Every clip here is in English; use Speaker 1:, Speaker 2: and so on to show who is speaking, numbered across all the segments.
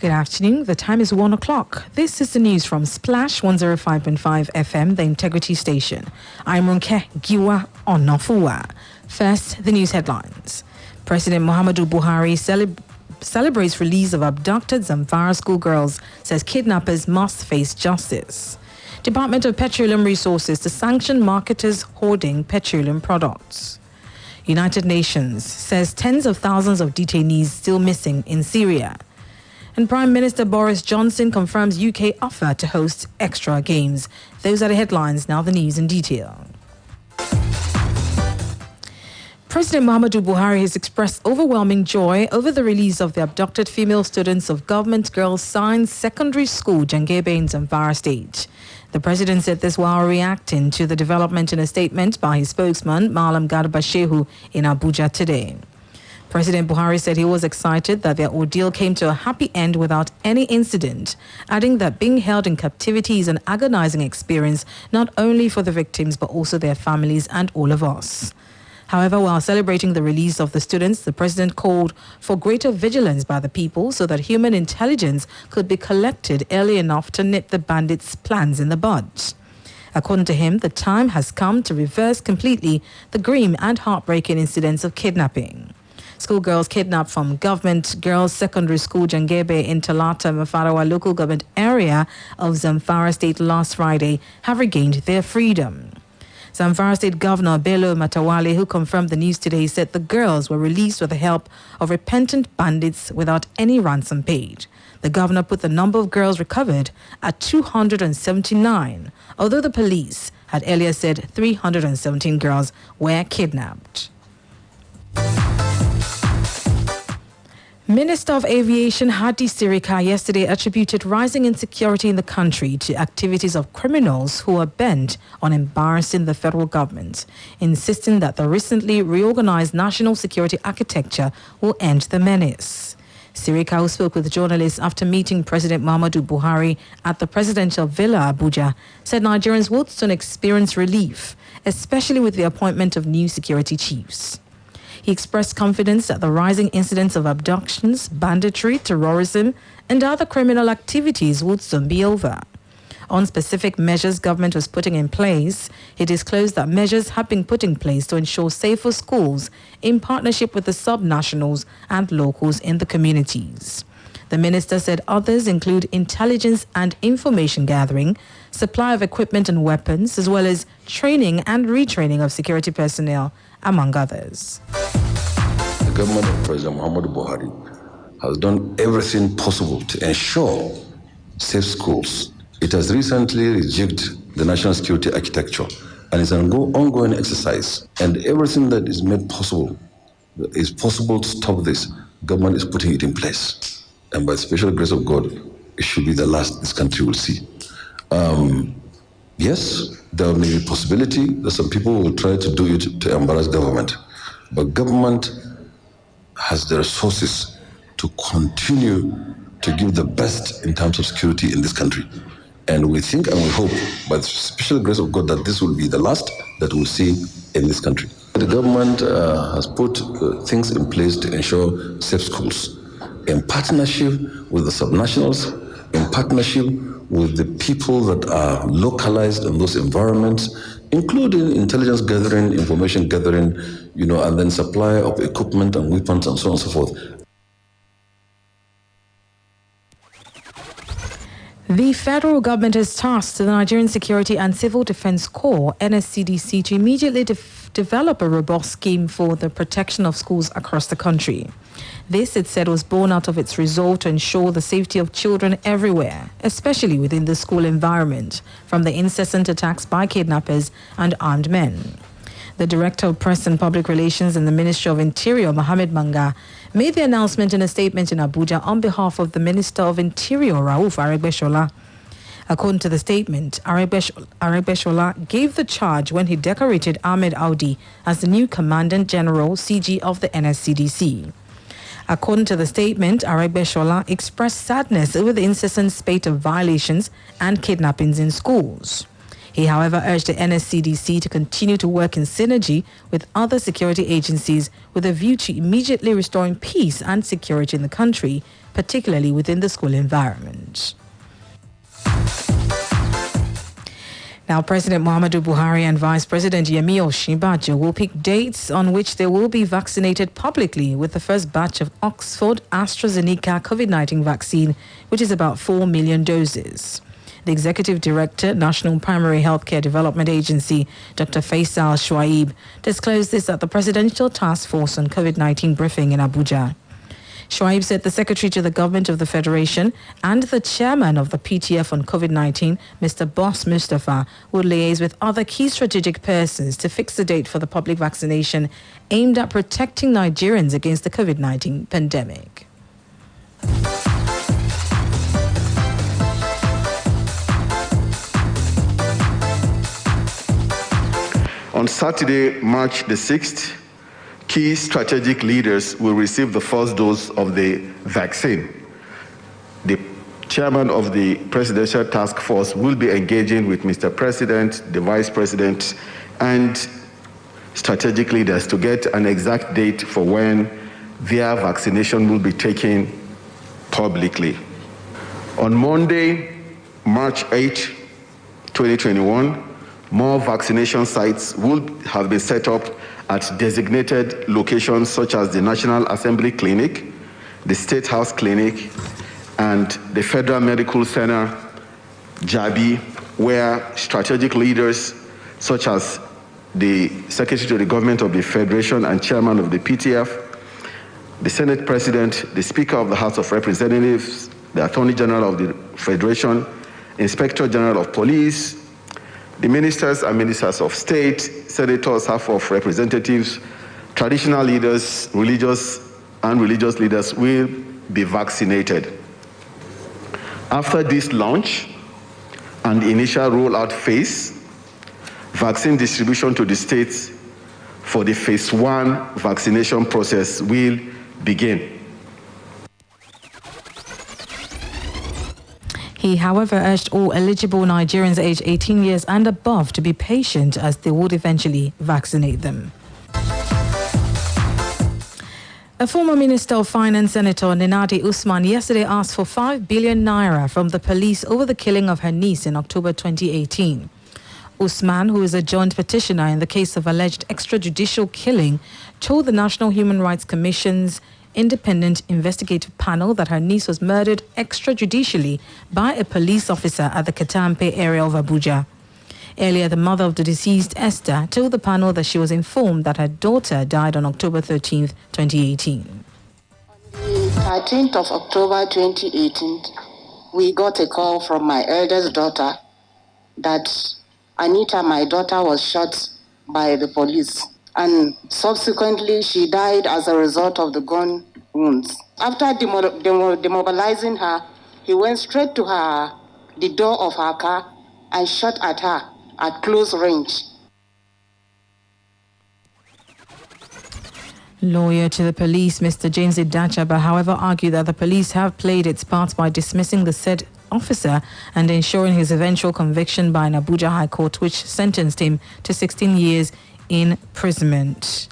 Speaker 1: Good afternoon. The time is 1 o'clock. This is the news from Splash 105.5 FM, the Integrity Station. I'm Ronke Giwa Onafuwa. First, the news headlines. President Muhammadu Buhari celebrates release of abducted Zamfara schoolgirls, says kidnappers must face justice. Department of Petroleum Resources to sanction marketers hoarding petroleum products. United Nations says tens of thousands of detainees still missing in Syria. And Prime Minister Boris Johnson confirms UK offer to host extra games. Those are the headlines. Now the news in detail. President Muhammadu Buhari has expressed overwhelming joy over the release of the abducted female students of Government Girls Science Secondary School, Jangebe in Zamfara State. The president said this while reacting to the development in a statement by his spokesman, Malam Garba Shehu, in Abuja today. President Buhari said he was excited that their ordeal came to a happy end without any incident, adding that being held in captivity is an agonizing experience not only for the victims but also their families and all of us. However, while celebrating the release of the students, the president called for greater vigilance by the people so that human intelligence could be collected early enough to nip the bandits' plans in the bud. According to him, the time has come to reverse completely the grim and heartbreaking incidents of kidnapping. Schoolgirls kidnapped from Government Girls Secondary School Jangebe in Talata, Mafarawa local government area of Zamfara State last Friday have regained their freedom. Zamfara State Governor Bello Matawale, who confirmed the news today, said the girls were released with the help of repentant bandits without any ransom paid. The governor put the number of girls recovered at 279, although the police had earlier said 317 girls were kidnapped. Minister of Aviation Hadi Sirika yesterday attributed rising insecurity in the country to activities of criminals who are bent on embarrassing the federal government, insisting that the recently reorganized national security architecture will end the menace. Sirika, who spoke with journalists after meeting President Muhammadu Buhari at the presidential villa Abuja, said Nigerians would soon experience relief, especially with the appointment of new security chiefs. He expressed confidence that the rising incidents of abductions, banditry, terrorism, and other criminal activities would soon be over. On specific measures government was putting in place, he disclosed that measures have been put in place to ensure safer schools in partnership with the sub-nationals and locals in the communities. The minister said others include intelligence and information gathering, supply of equipment and weapons, as well as training and retraining of security personnel, among others.
Speaker 2: The government of President Muhammadu Buhari has done everything possible to ensure safe schools. It has recently rejigged the national security architecture, and it's an ongoing exercise. And everything that is made possible to stop this. Government is putting it in place. And by the special grace of God, it should be the last this country will see. Yes, there may be a possibility that some people will try to do it to embarrass government. But government has the resources to continue to give the best in terms of security in this country. And we think and we hope, by the special grace of God, that this will be the last that we'll see in this country. The government has put things in place to ensure safe schools, in partnership with the subnationals, in partnership with the people that are localized in those environments, including intelligence gathering, information gathering, and then supply of equipment and weapons and so on and so forth.
Speaker 1: The federal government has tasked the Nigerian Security and Civil Defense Corps, NSCDC, to immediately develop a robust scheme for the protection of schools across the country. This, it said, was born out of its resolve to ensure the safety of children everywhere, especially within the school environment, from the incessant attacks by kidnappers and armed men. The Director of Press and Public Relations in the Ministry of Interior, Mohammed Manga, made the announcement in a statement in Abuja on behalf of the Minister of Interior, Rauf Aregbesola. According to the statement, Aregbesola gave the charge when he decorated Ahmed Audi as the new Commandant General CG of the NSCDC. According to the statement, Aregbesola expressed sadness over the incessant spate of violations and kidnappings in schools. He, however, urged the NSCDC to continue to work in synergy with other security agencies with a view to immediately restoring peace and security in the country, particularly within the school environment. Now, President Muhammadu Buhari and Vice President Yemi Osinbajo will pick dates on which they will be vaccinated publicly with the first batch of Oxford AstraZeneca COVID-19 vaccine, which is about 4 million doses. The Executive Director, National Primary Healthcare Development Agency, Dr. Faisal Shuaib, disclosed this at the Presidential Task Force on COVID-19 briefing in Abuja. Shuaib said the Secretary to the Government of the Federation and the Chairman of the PTF on COVID-19, Mr. Boss Mustafa, would liaise with other key strategic persons to fix the date for the public vaccination aimed at protecting Nigerians against the COVID-19 pandemic.
Speaker 3: On Saturday, March the 6th, key strategic leaders will receive the first dose of the vaccine. The chairman of the Presidential Task Force will be engaging with Mr. President, the Vice President, and strategic leaders to get an exact date for when their vaccination will be taken publicly. On Monday, March 8, 2021, more vaccination sites will have been set up at designated locations such as the National Assembly Clinic, the State House Clinic, and the Federal Medical Center, JABI, where strategic leaders such as the Secretary to the Government of the Federation and Chairman of the PTF, the Senate President, the Speaker of the House of Representatives, the Attorney General of the Federation, Inspector General of Police, the ministers and ministers of state, senators, House of Representatives, traditional leaders, religious leaders will be vaccinated. After this launch and the initial rollout phase, vaccine distribution to the states for the phase 1 vaccination process will begin.
Speaker 1: He, however, urged all eligible Nigerians aged 18 years and above to be patient as they would eventually vaccinate them. A former Minister of Finance, Senator Nenadi Usman, yesterday asked for 5 billion naira from the police over the killing of her niece in October 2018. Usman, who is a joint petitioner in the case of alleged extrajudicial killing, told the National Human Rights Commission's independent investigative panel that her niece was murdered extrajudicially by a police officer at the Katampe area of Abuja. Earlier, the mother of the deceased, Esther, told the panel that she was informed that her daughter died on October 13, 2018.
Speaker 4: On the 13th of October 2018, we got a call from my eldest daughter that Anita, my daughter, was shot by the police. And subsequently, she died as a result of the gun wounds. After demobilizing her, he went straight to the door of her car and shot at her at close range.
Speaker 1: Lawyer to the police, Mr. James Idachaba, however, argued that the police have played its part by dismissing the said officer and ensuring his eventual conviction by an Abuja High Court, which sentenced him to 16 years in imprisonment.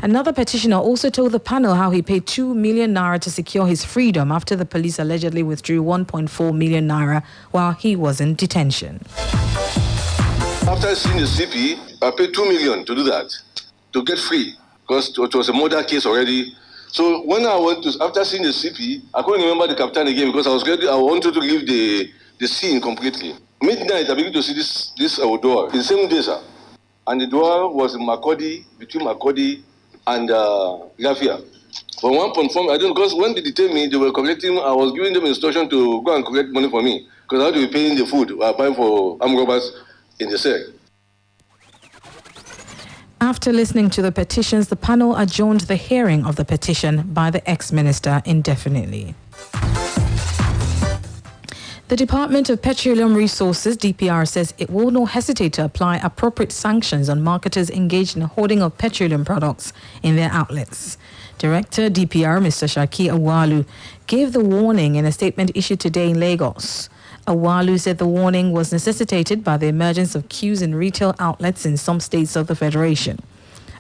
Speaker 1: Another petitioner also told the panel how he paid 2 million naira to secure his freedom after the police allegedly withdrew 1.4 million naira while he was in detention.
Speaker 5: After seeing the CP, I paid 2 million to do that, to get free, because it was a murder case already. So when I went to, after seeing the CP, I couldn't remember the captain again because I wanted to leave the scene completely. Midnight, I began to see this door. The same day, sir. And the door was in Makodi, between Makodi and Gafia. For 1.4, I don't know, because when they detained me, they were collecting, I was giving them instruction to go and collect money for me, because I had to be paying the food, buying for armed robbers in the cell.
Speaker 1: After listening to the petitions, the panel adjourned the hearing of the petition by the ex-minister indefinitely. The Department of Petroleum Resources, DPR, says it will not hesitate to apply appropriate sanctions on marketers engaged in hoarding of petroleum products in their outlets. Director DPR, Mr. Shaki Awalu, gave the warning in a statement issued today in Lagos. Awalu said the warning was necessitated by the emergence of queues in retail outlets in some states of the Federation.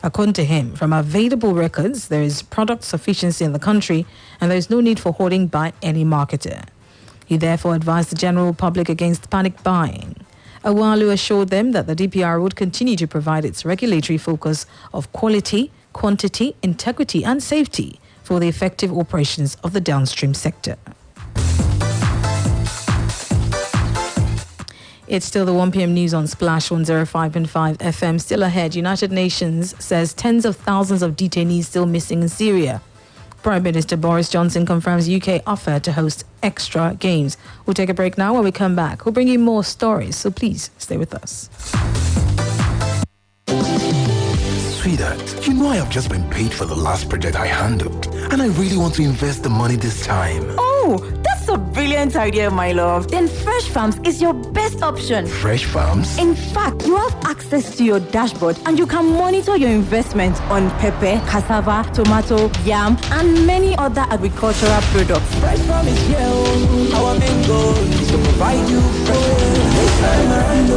Speaker 1: According to him, from available records, there is product sufficiency in the country and there is no need for hoarding by any marketer. He therefore advised the general public against panic buying. Awalu assured them that the DPR would continue to provide its regulatory focus of quality, quantity, integrity and safety for the effective operations of the downstream sector. It's still the 1 p.m. news on Splash 105.5 FM. Still ahead, United Nations says tens of thousands of detainees still missing in Syria. Prime Minister Boris Johnson confirms UK offer to host extra games. We'll take a break now. When we come back, we'll bring you more stories, so please stay with us.
Speaker 6: Sweetheart, you know I have just been paid for the last project I handled, and I really want to invest the money this time.
Speaker 7: Oh, that's a brilliant idea, my love. Then Fresh Farms is your best option.
Speaker 6: Fresh Farms?
Speaker 7: In fact, you have access to your dashboard and you can monitor your investment on pepper, cassava, tomato, yam, and many other agricultural products.
Speaker 8: Fresh Farm is here. Our main goal is to provide you fresh. This time around,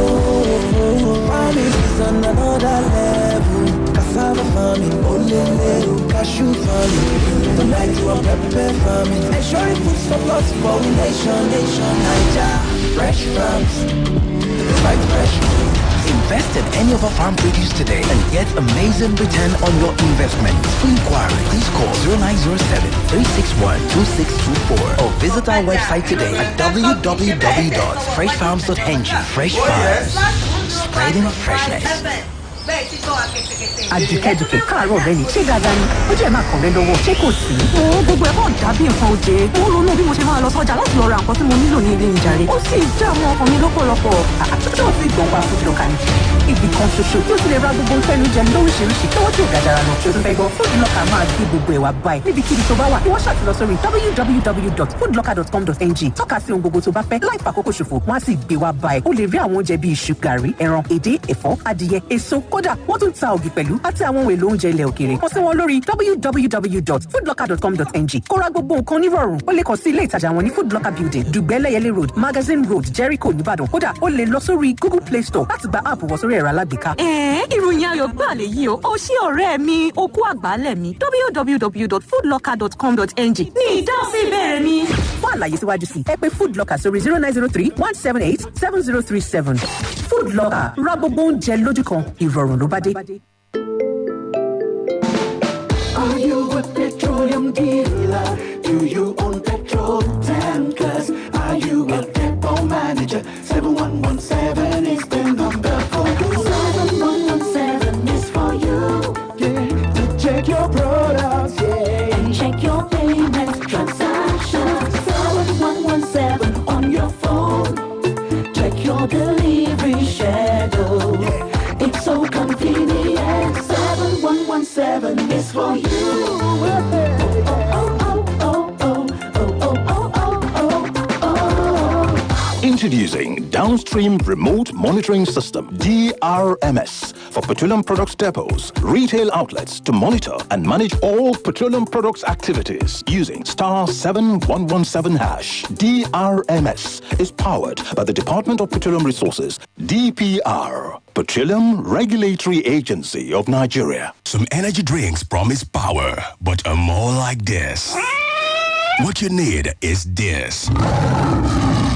Speaker 8: promise is on another level. Cassava farming, olele, cashew farming, tomato and pepper farming, ensuring food surplus for nation, Naija. Fresh Farms, right fresh.
Speaker 6: Invest in any of our farm produce today and get amazing return on your investment. For inquiry, please call 0907-361-2624 or visit our website today at www.freshfarms.ng. Fresh Farms, spreading freshness.
Speaker 9: Àdìkẹ́dùkẹ́ káàárọ̀ rẹ ni ṣé dáadáa ni ó jẹ́ máa kàn rẹ lọ́wọ́ ṣé kò sí. Gbogbo ẹ̀fọ́ dàbí nǹkan òde. Mo ronú bí mo ṣe máa lọ sọ́jà láti lọ ra nǹkan tí mo nílò ní ilé ìjàre. Ó sì já àwọn ọkàn mi lọ́pọ̀lọpọ̀. Àtúntò fi gbọ̀ngbà food locker ni. Ibì kan ṣoṣo tí ó ti lè ra gbogbo nǹkan ẹnu jẹ lóríṣiríṣi lọ́wọ́ tí ò gàdára lọ. Ṣé o tún fẹ́ gbọ́ food locker máa gbé gbogbo ẹ̀ wá báyìí. Níbikíbi tó bá wà, ìwọ ṣáà ti lọ sórí www.foodlocker.com.ng. Tọ́ka sí ohun gbogbo tó bá fẹ́ láì fàkókò ṣòfò. Wọ́n á sì gbé wá báyìí. O lè rí àwọn oúnjẹ bíi iṣu, gàrí, ẹran, èdè, ẹ̀fọ́, adìyẹ, èso, kódà wọ́n tún ta ògì pẹ̀lú àti àwọn ohun èlò oúnjẹ ilẹ̀ òkèèrè. Kàn sí wọn lórí www.foodlocker.com.ng. Kó ra gbogbo nǹkan nírọ̀rùn. O lè kàn sí ilé ìtajà wọn ní Food Locker Building, Dùgbẹ́lẹ́yẹlé Road, Magazine Road, Jericho, Nìbàdàn. Kódà o lè lọ sórí Google Play Store láti gba app wọ sórí ẹ̀rọ alágbèéká.
Speaker 7: Ìròyìn ayọ̀ gbà lè yí o. Ó ṣí ọ̀rẹ́ mi, okú àgbálẹ̀ mi. www.foodlocker.com.ng ní ìdásí ìbẹ̀rẹ̀ mi.
Speaker 9: Fún àlàyé síwájú sí, ẹ pè Food Locker sórí 0903-178-7037. Food Locker, ra gbogbo oúnjẹ lójú kan, ìrọ̀rùn ló bá dé.
Speaker 8: Are you a petroleum dealer? Do you own petrol tankers? Are you a depot manager? 7117 is the number for you.
Speaker 10: 7117 is for you.
Speaker 8: Yeah, to check your products, yeah.
Speaker 10: And check your payment transactions. 7117 on your phone. Check your delivery schedule. Yeah. It's so convenient. 7117 is for you.
Speaker 11: Introducing Downstream Remote Monitoring System, DRMS, for petroleum products depots, retail outlets to monitor and manage all petroleum products activities using *7117#. DRMS is powered by the Department of Petroleum Resources, DPR, Petroleum Regulatory Agency of Nigeria.
Speaker 12: Some energy drinks promise power, but are more like this. What you need is this.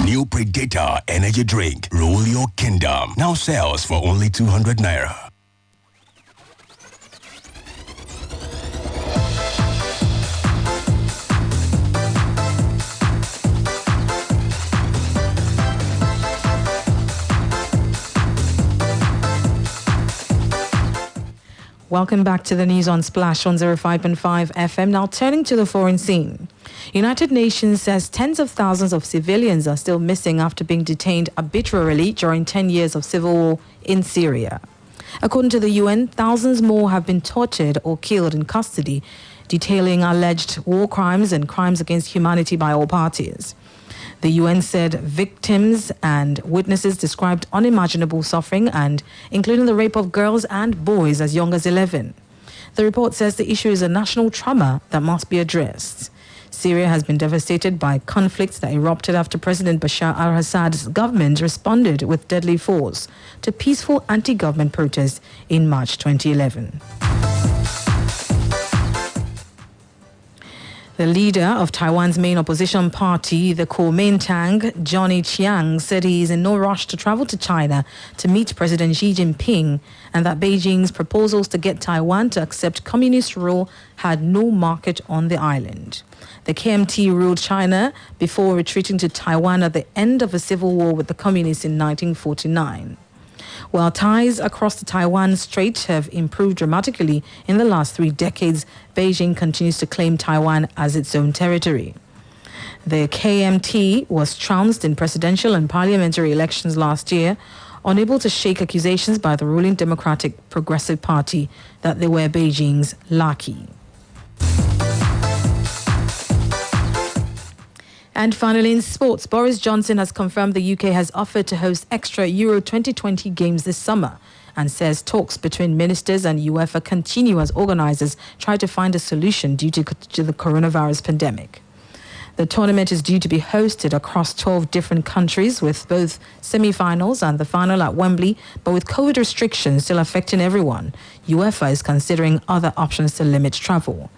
Speaker 12: New Predator Energy Drink. Rule your kingdom. Now sells for only 200 naira.
Speaker 1: Welcome back to the news on Splash 105.5 FM. Now turning to the foreign scene. United Nations says tens of thousands of civilians are still missing after being detained arbitrarily during 10 years of civil war in Syria. According to the UN, thousands more have been tortured or killed in custody, detailing alleged war crimes and crimes against humanity by all parties. The UN said victims and witnesses described unimaginable suffering and including the rape of girls and boys as young as 11. The report says the issue is a national trauma that must be addressed. Syria has been devastated by conflicts that erupted after President Bashar al-Assad's government responded with deadly force to peaceful anti-government protests in March 2011. The leader of Taiwan's main opposition party, the Kuomintang, Johnny Chiang, said he is in no rush to travel to China to meet President Xi Jinping, and that Beijing's proposals to get Taiwan to accept communist rule had no market on the island. The KMT ruled China before retreating to Taiwan at the end of a civil war with the communists in 1949. While ties across the Taiwan Strait have improved dramatically in the last 3 decades, Beijing continues to claim Taiwan as its own territory. The KMT was trounced in presidential and parliamentary elections last year, unable to shake accusations by the ruling Democratic Progressive Party that they were Beijing's lackey. And finally, in sports, Boris Johnson has confirmed the UK has offered to host extra Euro 2020 games this summer and says talks between ministers and UEFA continue as organisers try to find a solution due to the coronavirus pandemic. The tournament is due to be hosted across 12 different countries, with both semi-finals and the final at Wembley, but with COVID restrictions still affecting everyone. UEFA is considering other options to limit travel.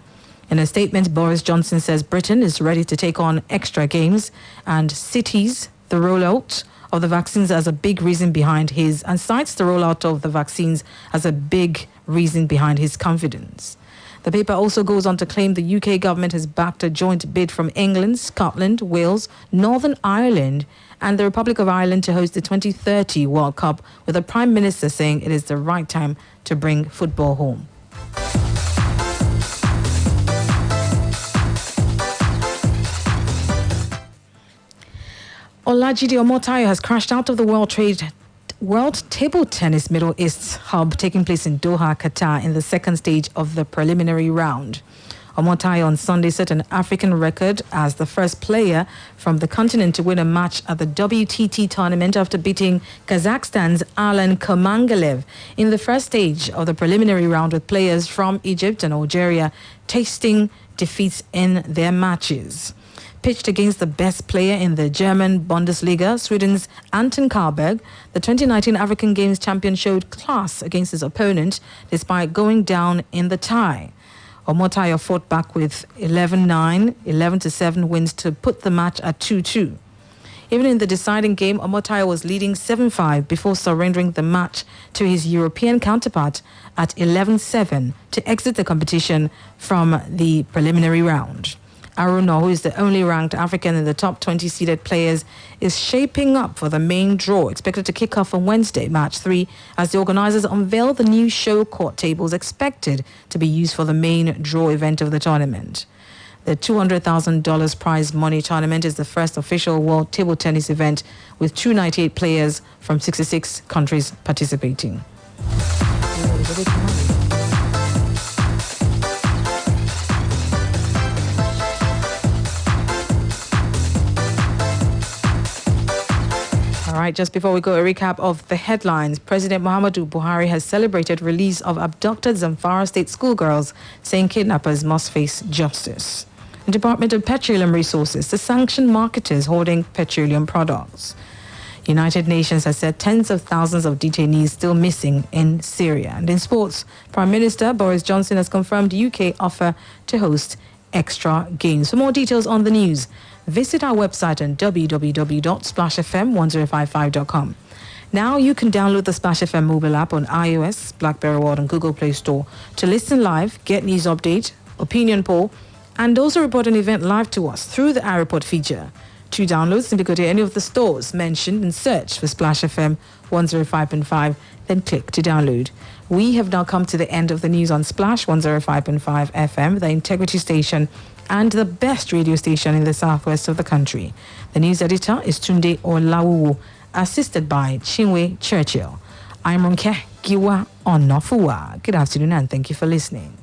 Speaker 1: In a statement, Boris Johnson says Britain is ready to take on extra games and cities the rollout of the vaccines as a big reason behind his, and cites the rollout of the vaccines as a big reason behind his confidence. The paper also goes on to claim the UK government has backed a joint bid from England, Scotland, Wales, Northern Ireland, and the Republic of Ireland to host the 2030 World Cup, with the Prime Minister saying it is the right time to bring football home. Olajide Omotayo has crashed out of the World Table Tennis Middle East hub taking place in Doha, Qatar, in the second stage of the preliminary round. Omotayo on Sunday set an African record as the first player from the continent to win a match at the WTT tournament after beating Kazakhstan's Alan Komangalev in the first stage of the preliminary round, with players from Egypt and Algeria tasting defeats in their matches. Pitched against the best player in the German Bundesliga, Sweden's Anton Karlberg, the 2019 African Games champion showed class against his opponent despite going down in the tie. Omotayo fought back with 11-9, 11-7 wins to put the match at 2-2. Even in the deciding game, Omotayo was leading 7-5 before surrendering the match to his European counterpart at 11-7 to exit the competition from the preliminary round. Aruna, who is the only ranked African in the top 20 seeded players, is shaping up for the main draw, expected to kick off on Wednesday, March 3, as the organisers unveil the new show court tables expected to be used for the main draw event of the tournament. The $200,000 prize money tournament is the first official world table tennis event, with 298 players from 66 countries participating. All right, just before we go, a recap of the headlines. President Muhammadu Buhari has celebrated release of abducted Zamfara State schoolgirls, saying kidnappers must face justice. The Department of Petroleum Resources to sanction marketers hoarding petroleum products. United Nations has said tens of thousands of detainees still missing in Syria. And in sports, Prime Minister Boris Johnson has confirmed UK offer to host extra games. For more details on the news, visit our website on www.splashfm1055.com. Now you can download the Splash FM mobile app on iOS, BlackBerry World and Google Play Store to listen live, get news update, opinion poll, and also report an event live to us through the iReport feature. To download, simply go to any of the stores mentioned and search for Splash FM 105.5, then click to download. We have now come to the end of the news on Splash 105.5 FM, the integrity station and the best radio station in the southwest of the country. The news editor is Tunde Olawuwu, assisted by Chinwe Churchill. I'm Ronke Giwa Onafuwa. Good afternoon and thank you for listening.